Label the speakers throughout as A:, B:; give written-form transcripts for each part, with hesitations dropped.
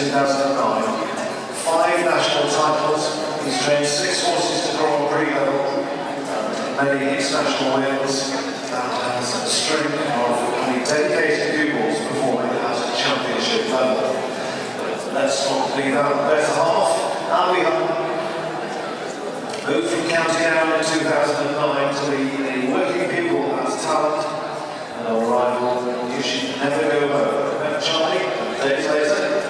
A: 2009. 5 national titles. He's trained 6 horses to Grand Prix level, many international wins, and has a string of only dedicated pupils performing at a championship level. Let's not leave out the better half. Abi Hutton moved from County Down in 2009 to be a working pupil as talent, and our rival, you should never go home. Remember Charlie? Days later,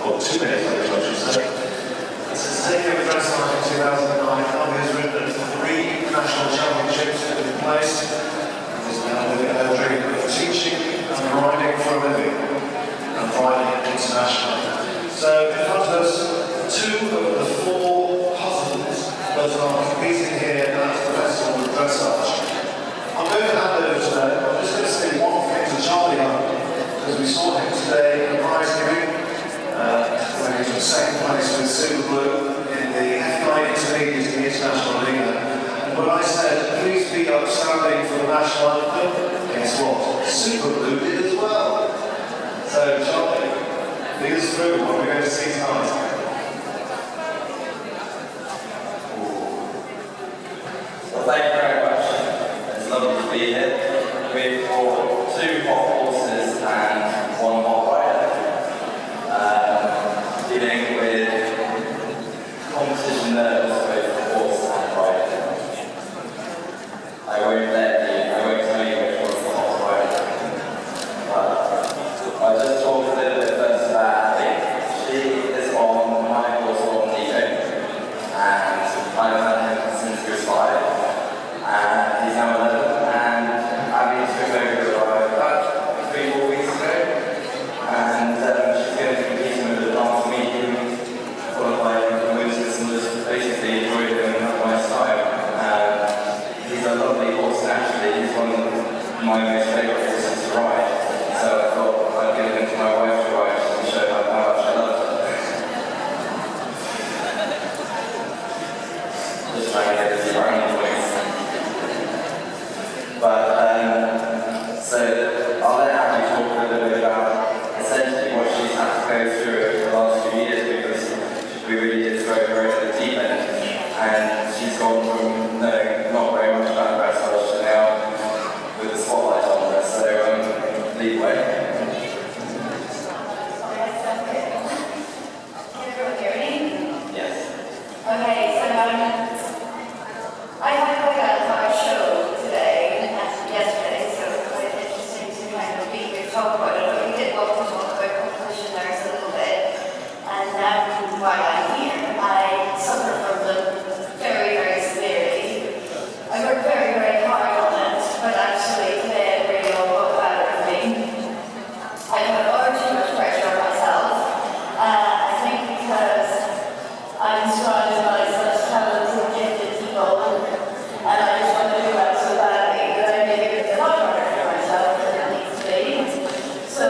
A: or 2 days later, I should say. This is taking a dress line in 2009. Abi has ridden 3 national championships in place, and is now living her dream of teaching and riding for a living, and riding internationally. So in front of us, 2 of the 4 husbands that are competing here at the Festival of Dressage. I'm going to hand over to them. I'm just going to say one thing to Charlie Hutton, because we saw him today in the prize giving, when he was in 2nd place with Super Blue in the F9 Intermediate in the International Arena. And when I said, please be upstanding for the national anthem, guess what? Super Blue did as well. So Charlie, lead us through what we're going to see tonight.
B: Well, thank you very much. It's lovely to be here. We've brought 2 hot horses and 1 hot rider. Dealing with competition nerves with horse and rider. I won't tell you which one's the hot rider. But I just talked a little bit first about Abby. She is on my horse on Nico, and I've had him since he was 5, and he's now 11, and Abby took over the ride about 3-4 weeks ago, and she's going to be competing with the dance medium, qualifying for Moses, and just basically enjoyed him and have my style. He's a lovely horse naturally. He's one of my most favourite horses to ride, so I thought I'd give him to my wife to ride and show her how much I love her. Just trying to get this around voice. But, so I'll let Abby talk a little bit about essentially what she's had to go through over the last few years, because we really did throw her over the deep end, and she's gone from knowing not very much about dressage to now with the spotlight on her, so lead way.
C: Can everyone hear me?
B: Yes.
C: Okay, so I had quite a show today and yesterday, so it's quite interesting to kind of be here to talk about it. But we did want to talk about competition nerves a little bit, and while I'm here, I suffer from them very, very severely. I work very, very hard on it, but actually today I really all got about it for me. I put far too much pressure on myself. I think because I'm surrounded by such talented, gifted people, and I just want to do that so badly that I make it a lot harder for myself than it needs to be. So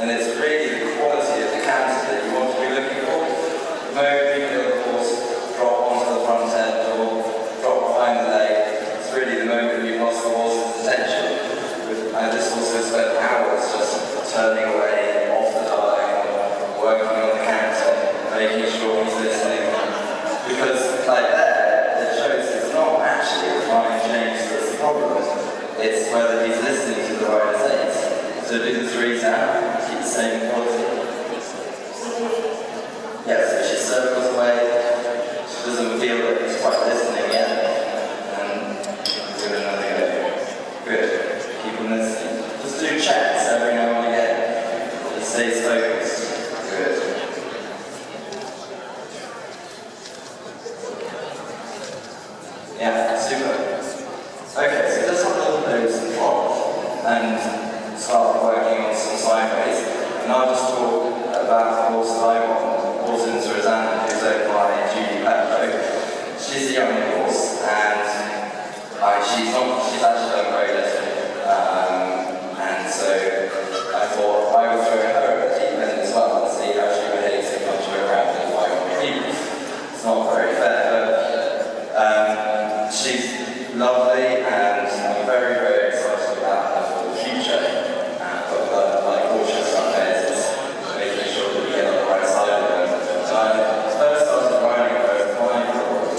B: And it's really the quality of the canter that you want to be looking for. The moment you feel the horse drop onto the front end or drop behind the leg, it's really the moment you've lost the horse's attention. This horse has spent hours just turning away off the dial, working on the canter, making sure he's listening. Because like there, it shows it's not actually the fine change that's the problem. It's whether he's listening to the rider's aids. So do the threes out, keep the same quality. Yeah, so she circles away, she doesn't feel that he's quite listening yet. And do another go. Good. Keep him listening. Just do checks every now and again. He stays focused. Good. Yeah, super. Okay, so just have a little nose and drop and start working on some sideways. And I'll just talk about the horse that I want, horse in Susanna, who's owned by Judy Petro. She's a young horse, and she's actually done very little. And so I thought I would throw her at the deep end as well and see how she behaves if I throw her out in 500 people. It's not very fair, but she's lovely, and I'm very, very excited about her for the future. But like cautious on hers, it's making sure that we get on the right side of her. So I first started riding her at 5-year-old,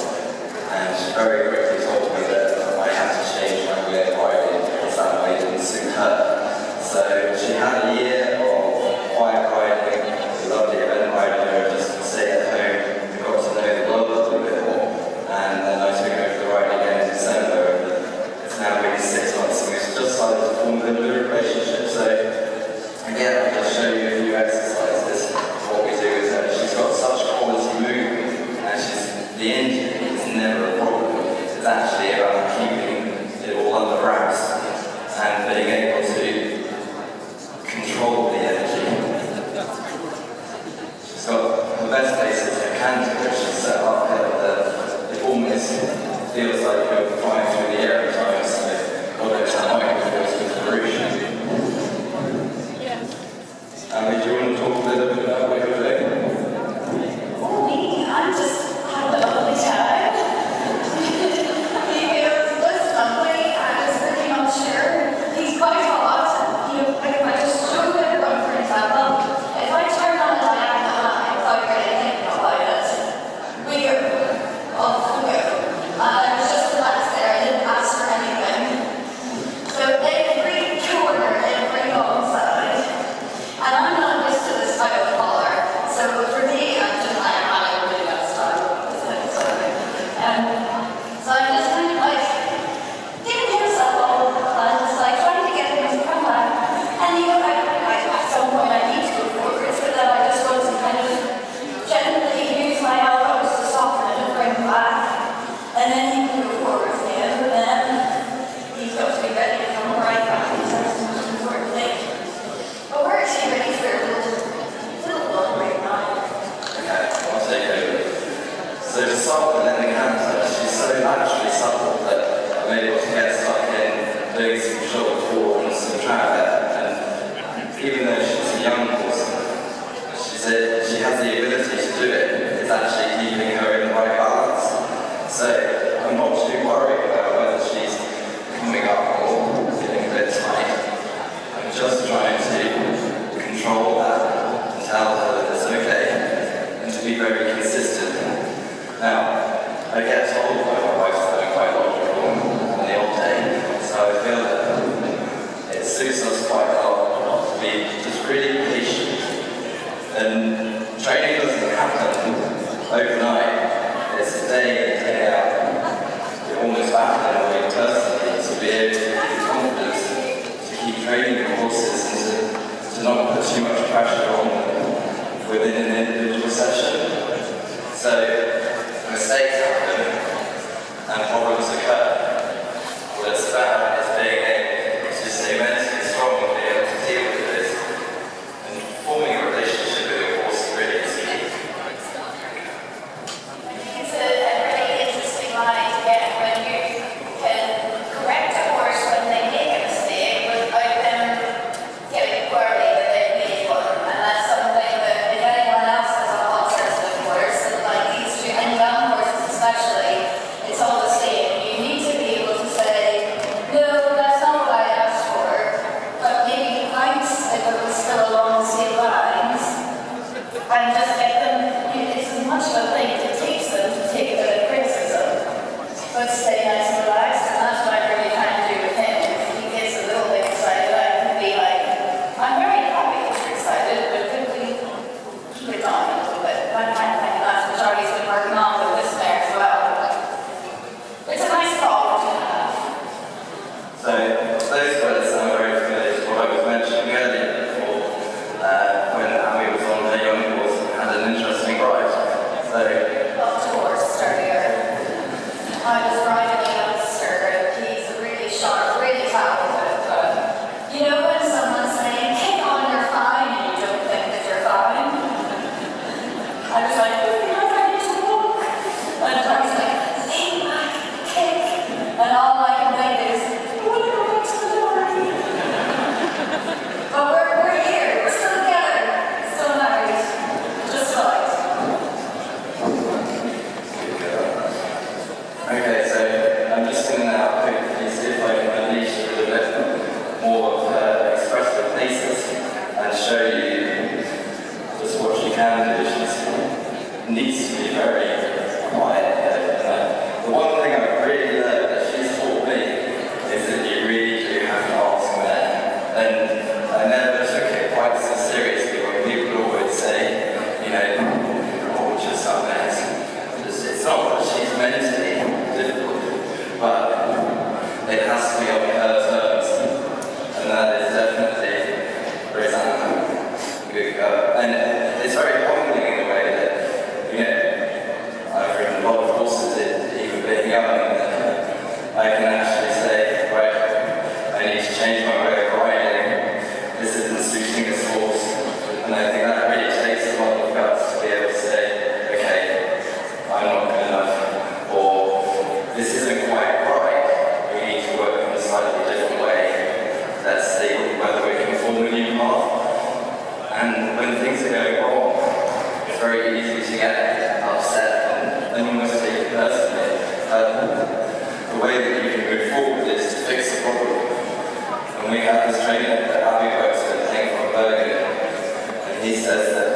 B: and she very quickly told me that I had to change my way of riding because that way didn't suit her. So she had a year of quiet riding, lovely event riding her, just to stay at home, we got to know the world a little bit more. And then I took her for the ride again in December, and it's now been 6 months, and we've just started to form a bit of a relationship. So again, I'll just show you a few exercises. What we do is that she's got such quality movement, and the engine is never a problem. It's actually about keeping it all under wraps and being able to control the energy. She's got the best basis her canter, which is set up here that it almost feels like you're flying through the air at times. So although it's not like it feels with the roof. Do you want to talk a little bit about what you're doing?
C: Oh, me? I'm just having a lovely time. He was lovely. I was really not sure. He's quite hot. I just showed everyone, for example, if I turn on a diagonal line without really thinking about it, we go. Off we go. I was just relaxed there. I didn't ask for anything. So every corner, every long side. And I'm not used to this type of color. So for me, I really got started with this type of so I'm just kind of like giving himself all the fun, just like trying to get him to come back. And at some point I need to go forward, so that I just want to kind of gently use my elbows to soften it and bring him back. And then he can go forward again, and then he's got to be ready to come right back. That's the most important thing. But we're actually ready for a little long break now.
B: Okay, I'll take over. So to start with the canter, she's so naturally supple that I'm able to get stuck in doing some shoulder forward and some track. And even though she's a young horse, she has the ability to do it. It's actually keeping her in the right balance. So I'm not too worried about whether she's coming up or getting a bit tight. I'm just trying to control that and tell her that it's okay, and to be very consistent. Now, I get told by my wife that I'm quite logical on the odd day, so I feel that it suits us quite well to be just really patient. And training doesn't happen overnight. It's a day in, day out. You're almost back in a way personally to be able to have the confidence to keep training your horses and to not put too much pressure on them within an individual session. So mistakes happen and problems occur. What it's about is being able to stay mentally strong and be able to deal with this. And forming a relationship with your horse really is key.
C: I think it's a really interesting line to get when you can correct a horse when they make a mistake without them getting worried that they made one.
B: And I never took it quite so seriously when people always say, you know, oh, just up there. It's not that she's mentally difficult, but it has to be on her terms. And that is definitely Rosanna. And it's very humbling in a way that, you know, I've ridden a lot of horses even being young, and I can actually say, right, I need to change my way of riding. This isn't suiting this horse. And I think that really takes a lot of guts to be able to say, okay, I'm not good enough, or this isn't quite right. We need to work in a slightly different way. Let's see whether we can form a new path. And when things are going wrong, it's very easy to get upset and almost take it personally. The way that you can move forward is to fix the problem. And we have this trainer that Abi works with, came from Bergen, and he says that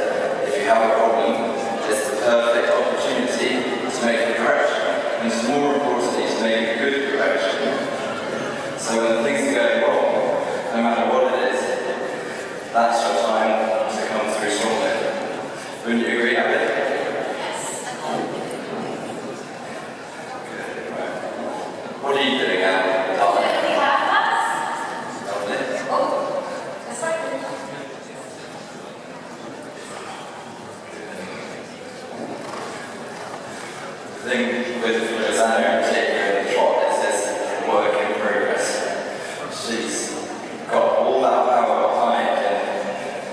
B: if you have a problem, it's the perfect opportunity to make a correction. And it's more importantly to make a good correction. So when things are going wrong, no matter what it is, that's your time to come through strongly. Wouldn't you agree, Abi?
C: Yes.
B: What are you doing now, darling?
C: We have us.
B: Lovely.
C: Oh, that's right.
B: The thing with Rosanna in particular in the trot is this work in progress. She's got all that power behind and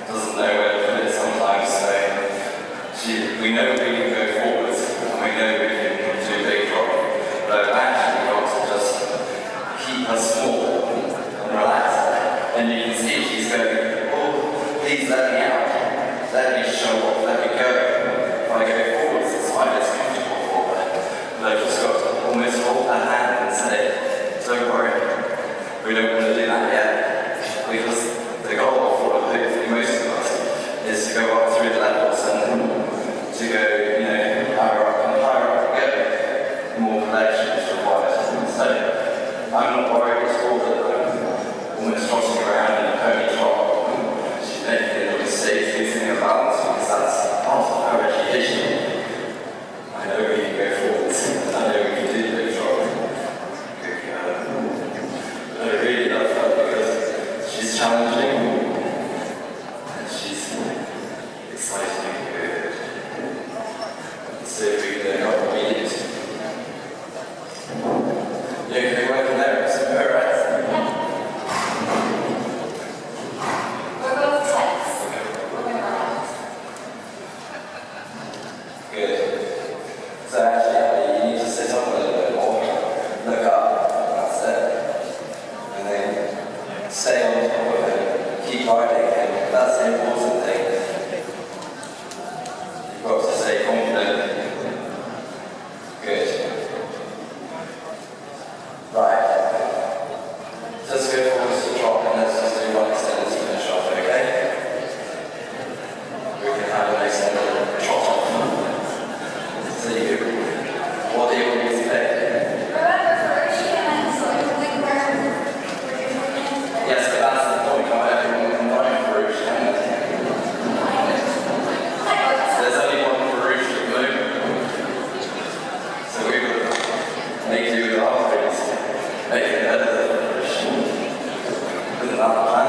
B: doesn't know where to put it sometimes, so we know we can go forwards and we know we can do big drop, but I've actually got to just keep her small and relax. And you can see she's going, oh, please let me out, let me show off, let me go. If I go forwards, it's fine, it's comfortable for her. But I've just got to almost hold her hand and say, don't worry, we don't want to do that yet. Because the goal for hopefully most of us is to go up through the levels and to go, you know, higher up and higher up we go. The more collection is required. So I'm not worried at all that I'm almost trotting around in a pony trot. She's making little mistakes, losing her balance, because that's part of her education. I know we can go forwards, and I know we can do big trot. I really love her because she's challenging and she's exciting and good. Let's see if we can help me it. You okay working there? Is it alright?
C: We're both tense. We're going to relax.
B: Good. So actually, you need to sit up a little bit more, look up, that's it. And then stay on top of it, keep riding, and that's the important thing. You've got to stay confident. Good. Right. Let's go forward to the drop and let's just do one extended to finish off, okay? We can have an extended trot off. So what do you want me to say?
C: Remember, Ferrucci and so we were
B: Yes, but that's the point, not everyone can ride Farouche, can they? There's only one Farouche at the moment. So we would make do with our ways, make it better than Farouche. Isn't that the plan?